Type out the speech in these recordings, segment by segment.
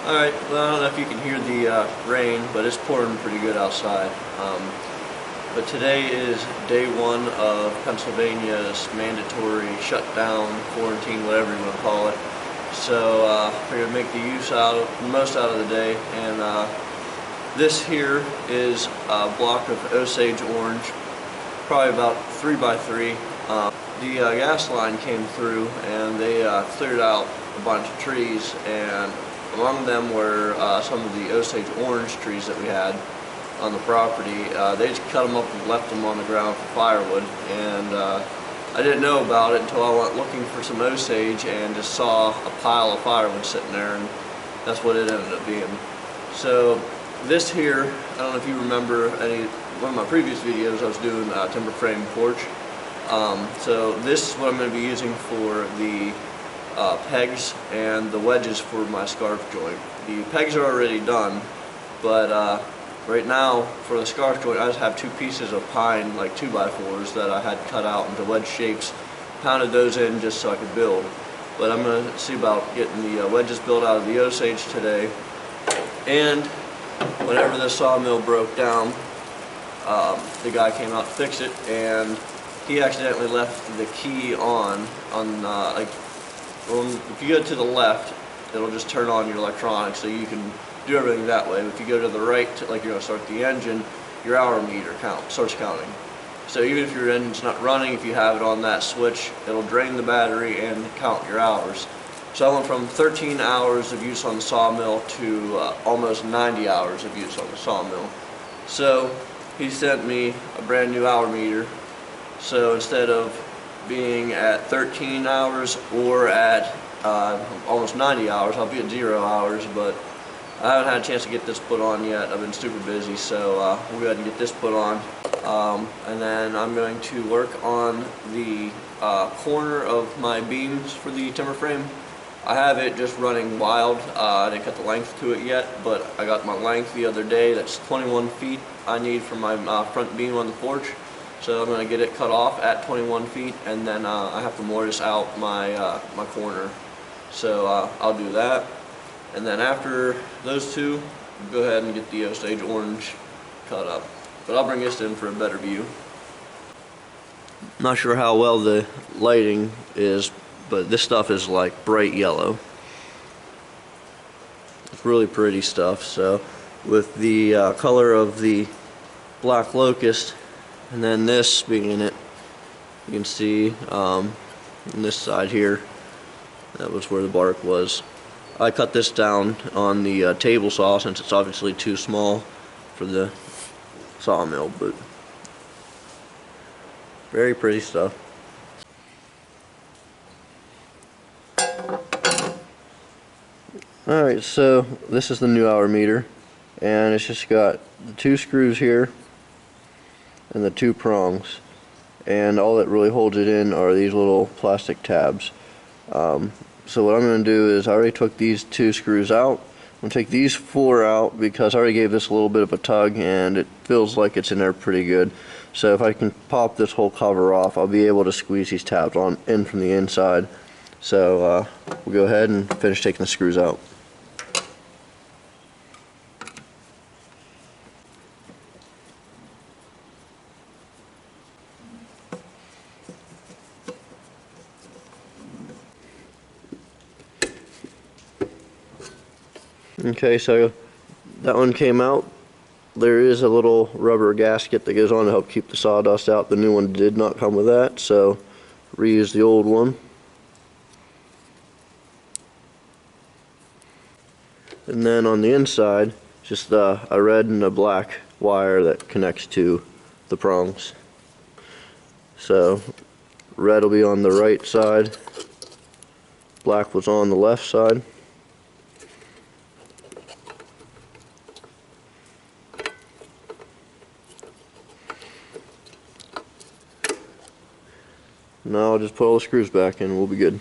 Alright, well, I don't know if you can hear the rain, but it's pouring pretty good outside. But today is day one of Pennsylvania's mandatory shutdown, quarantine, whatever you want to call it. So we're going to make the most out of the day. And this here is a block of Osage orange, probably about 3 by 3. The gas line came through and they cleared out a bunch of trees, and among them were some of the Osage orange trees that we had on the property. They just cut them up and left them on the ground for firewood, and I didn't know about it until I went looking for some Osage and just saw a pile of firewood sitting there, and that's what it ended up being. So this here, I don't know if you remember one of my previous videos, I was doing a timber frame porch. So this is what I'm going to be using for the pegs and the wedges for my scarf joint. The pegs are already done, but right now for the scarf joint I just have 2 pieces of pine, like 2x4s, that I had cut out into wedge shapes, pounded those in just so I could build. But I'm going to see about getting the wedges built out of the Osage today. And whenever the sawmill broke down, the guy came out to fix it, and he accidentally left the key on if you go to the left, it'll just turn on your electronics, so you can do everything that way. If you go to the right, like you're going to start the engine, your hour meter starts counting. So even if your engine's not running, if you have it on that switch, it'll drain the battery and count your hours. So I went from 13 hours of use on the sawmill to almost 90 hours of use on the sawmill. So he sent me a brand new hour meter. So instead of being at 13 hours or at almost 90 hours, I'll be at 0 hours, but I haven't had a chance to get this put on yet. I've been super busy, so we'll go ahead and get this put on. And then I'm going to work on the corner of my beams for the timber frame. I have it just running wild. I didn't cut the length to it yet, but I got my length the other day. That's 21 feet I need for my front beam on the porch. So I'm going to get it cut off at 21 feet, and then I have to mortise out my my corner. So I'll do that, and then after those two, go ahead and get the Osage orange cut up. But I'll bring this in for a better view. Not sure how well the lighting is, but this stuff is like bright yellow. It's really pretty stuff. So with the color of the black locust, and then this being in it, you can see on this side here, that was where the bark was. I cut this down on the table saw since it's obviously too small for the sawmill, but very pretty stuff. Alright, so this is the new hour meter, and it's just got the 2 screws here and the 2 prongs, and all that really holds it in are these little plastic tabs. So what I'm going to do is I already took these 2 screws out. I'm going to take these 4 out because I already gave this a little bit of a tug and it feels like it's in there pretty good. So if I can pop this whole cover off, I'll be able to squeeze these tabs in from the inside. So we'll go ahead and finish taking the screws out. Okay, so that one came out. There is a little rubber gasket that goes on to help keep the sawdust out. The new one did not come with that, so reuse the old one. And then on the inside, just a red and a black wire that connects to the prongs. So red will be on the right side, black was on the left side. Now I'll just put all the screws back in and we'll be good.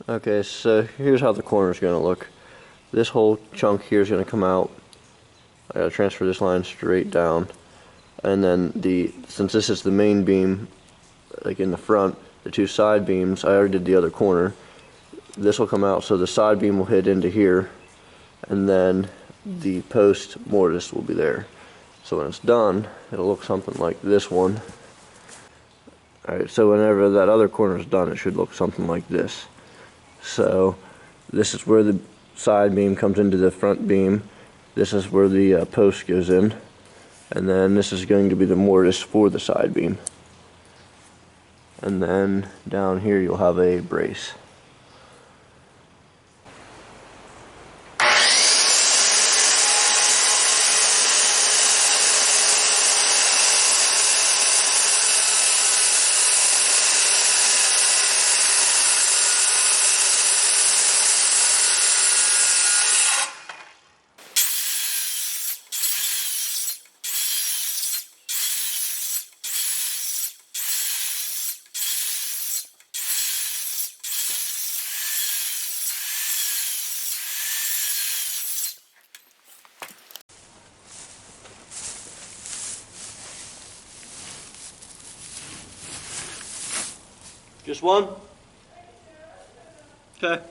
Okay, so here's how the corner is going to look. This whole chunk here is going to come out. I gotta transfer this line straight down, and then since this is the main beam, like in the front, the two side beams, I already did the other corner. This will come out, so the side beam will hit into here, and then the post mortise will be there. So when it's done, it'll look something like this one. Alright, so whenever that other corner is done, it should look something like this. So this is where the side beam comes into the front beam. This is where the post goes in, and then this is going to be the mortise for the side beam. And then down here you'll have a brace. Just one? Okay.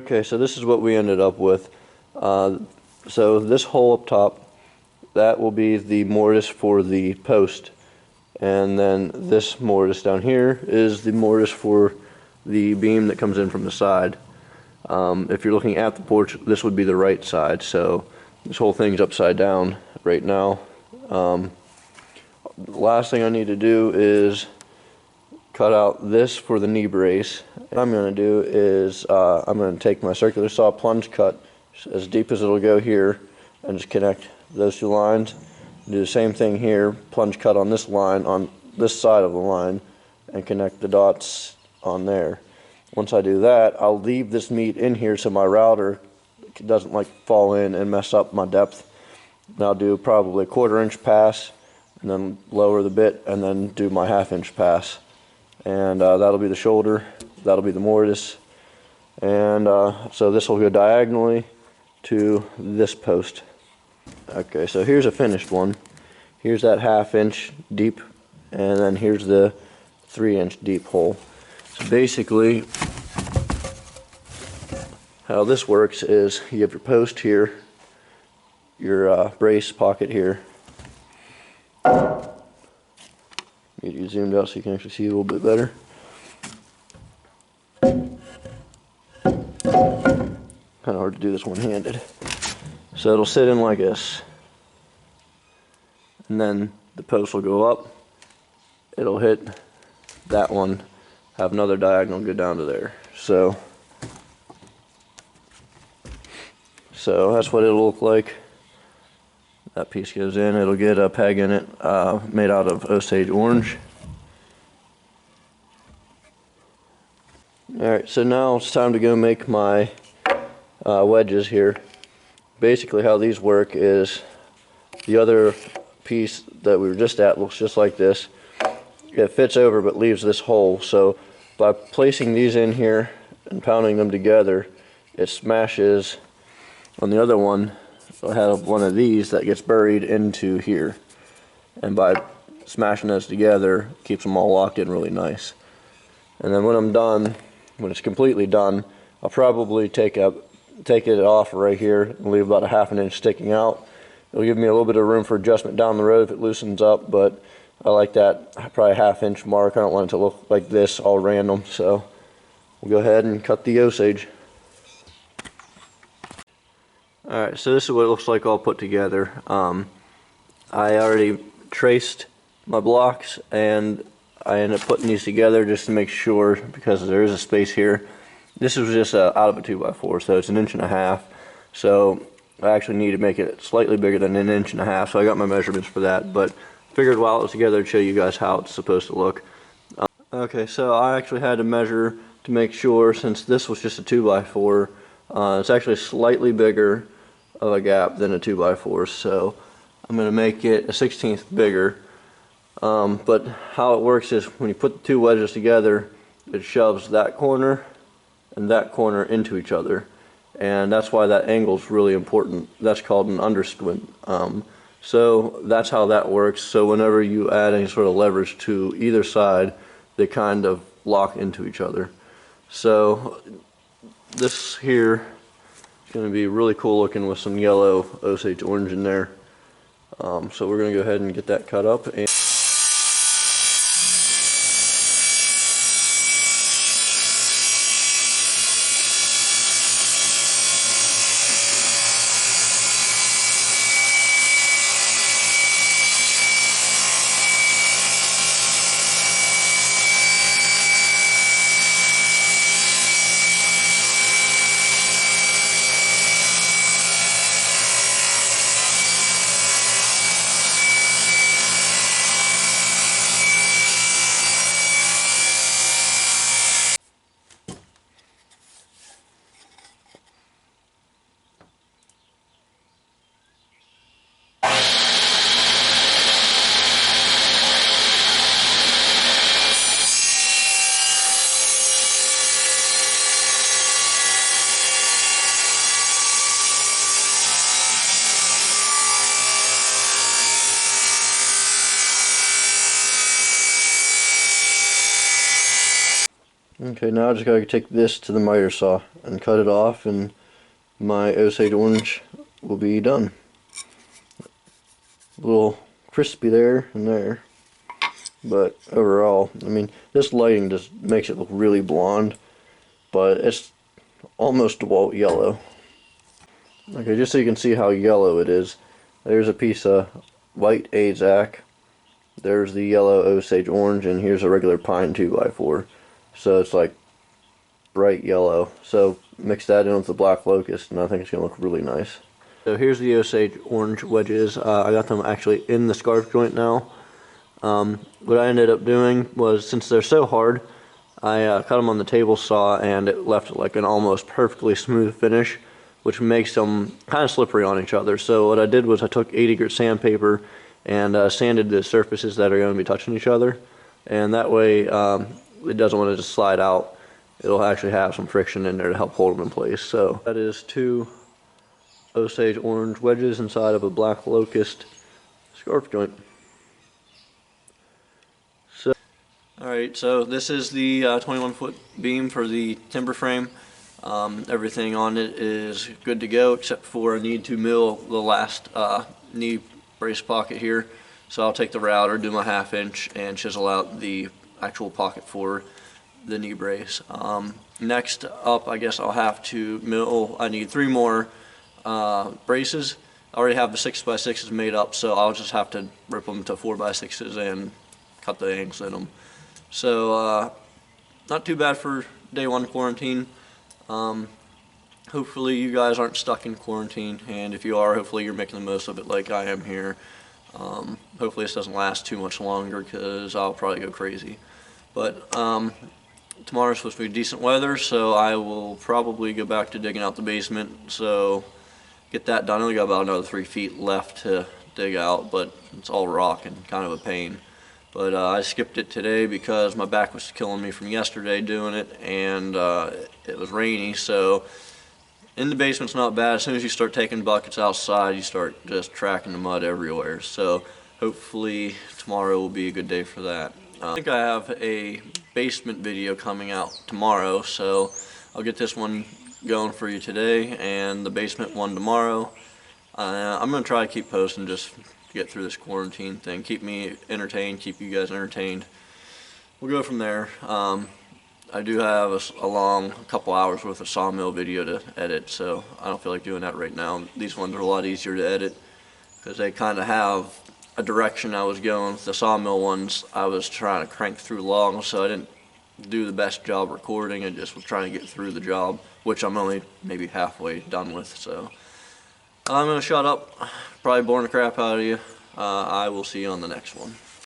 Okay, so this is what we ended up with. So this hole up top, that will be the mortise for the post. And then this mortise down here is the mortise for the beam that comes in from the side. If you're looking at the porch, this would be the right side. So this whole thing's upside down right now. The last thing I need to do is cut out this for the knee brace. What I'm going to do is I'm going to take my circular saw plunge cut as deep as it'll go here and just connect those two lines. Do the same thing here, plunge cut on this line, on this side of the line, and connect the dots on there. Once I do that, I'll leave this meat in here so my router doesn't like fall in and mess up my depth. And I'll do probably a 1/4 inch pass, and then lower the bit, and then do my 1/2 inch pass. And that'll be the shoulder, that'll be the mortise, and so this will go diagonally to this post. Okay, so here's a finished one. Here's that 1/2 inch deep, and then here's the 3 inch deep hole. So basically, how this works is you have your post here, your brace pocket here. Get you zoomed out so you can actually see a little bit better. Kind of hard to do this one-handed. So it'll sit in like this, and then the post will go up, it'll hit that one, have another diagonal go down to there. So that's what it'll look like. That piece goes in, it'll get a peg in it made out of Osage orange. Alright, so now it's time to go make my wedges here. Basically how these work is the other piece that we were just at looks just like this. It fits over but leaves this hole, so by placing these in here and pounding them together, it smashes on the other one. I have one of these that gets buried into here, and by smashing those together, it keeps them all locked in really nice. And then when I'm done, when it's completely done, I'll probably take it off right here and leave about a 1/2 inch sticking out. It'll give me a little bit of room for adjustment down the road if it loosens up, but I like that probably 1/2 inch mark. I don't want it to look like this all random, so we'll go ahead and cut the Osage. Alright, so this is what it looks like all put together. I already traced my blocks, and I ended up putting these together just to make sure, because there is a space here. This was just out of a 2x4, so it's 1.5 inches. So I actually need to make it slightly bigger than 1.5 inches, so I got my measurements for that, but figured while it was together I'd show you guys how it's supposed to look. Okay, so I actually had to measure to make sure, since this was just a 2x4, it's actually slightly bigger of a gap than a 2x4, so I'm going to make it a 1/16 bigger. But how it works is when you put the two wedges together, it shoves that corner and that corner into each other, and that's why that angle is really important. That's called an undersquint. So that's how that works. So whenever you add any sort of leverage to either side, they kind of lock into each other. So this here is going to be really cool looking with some yellow Osage orange in there. So we're going to go ahead and get that cut up. And Okay, now I just gotta take this to the miter saw and cut it off, and my Osage orange will be done. A little crispy there and there, but overall, I mean, this lighting just makes it look really blonde, but it's almost DeWalt yellow. Okay, just so you can see how yellow it is, there's a piece of white Azak, there's the yellow Osage orange, and here's a regular pine 2x4. So it's like bright yellow. So mix that in with the black locust, and I think it's going to look really nice. So here's the Osage orange wedges. I got them actually in the scarf joint now. What I ended up doing was, since they're so hard, I cut them on the table saw, and it left like an almost perfectly smooth finish, which makes them kind of slippery on each other. So what I did was I took 80 grit sandpaper and sanded the surfaces that are going to be touching each other, and that way it doesn't want to just slide out. It'll actually have some friction in there to help hold them in place. So that is 2 Osage orange wedges inside of a black locust scarf joint. So, alright, so this is the 21-foot beam for the timber frame. Everything on it is good to go, except for I need to mill the last knee brace pocket here. So I'll take the router, do my 1/2 inch, and chisel out the actual pocket for the knee brace. Next up, I guess I'll have to mill, I need 3 more braces. I already have the 6x6s made up, so I'll just have to rip them to 4x6s and cut the angles in them. So not too bad for day 1 quarantine. Hopefully you guys aren't stuck in quarantine, and if you are, hopefully you're making the most of it like I am here. Hopefully this doesn't last too much longer, because I'll probably go crazy. But tomorrow's supposed to be decent weather, so I will probably go back to digging out the basement, so get that done. I only got about another 3 feet left to dig out, but it's all rock and kind of a pain. But I skipped it today because my back was killing me from yesterday doing it, and it was rainy. So in the basement's not bad. As soon as you start taking buckets outside, you start just tracking the mud everywhere. So hopefully tomorrow will be a good day for that. I think I have a basement video coming out tomorrow, so I'll get this one going for you today and the basement one tomorrow. I'm going to try to keep posting just to get through this quarantine thing. Keep me entertained, keep you guys entertained. We'll go from there. I do have a couple hours worth of Sawmill video to edit, so I don't feel like doing that right now. These ones are a lot easier to edit because they kind of have a direction I was going. With the Sawmill ones, I was trying to crank through logs, so I didn't do the best job recording. I just was trying to get through the job, which I'm only maybe halfway done with. So I'm going to shut up. Probably boring the crap out of you. I will see you on the next one.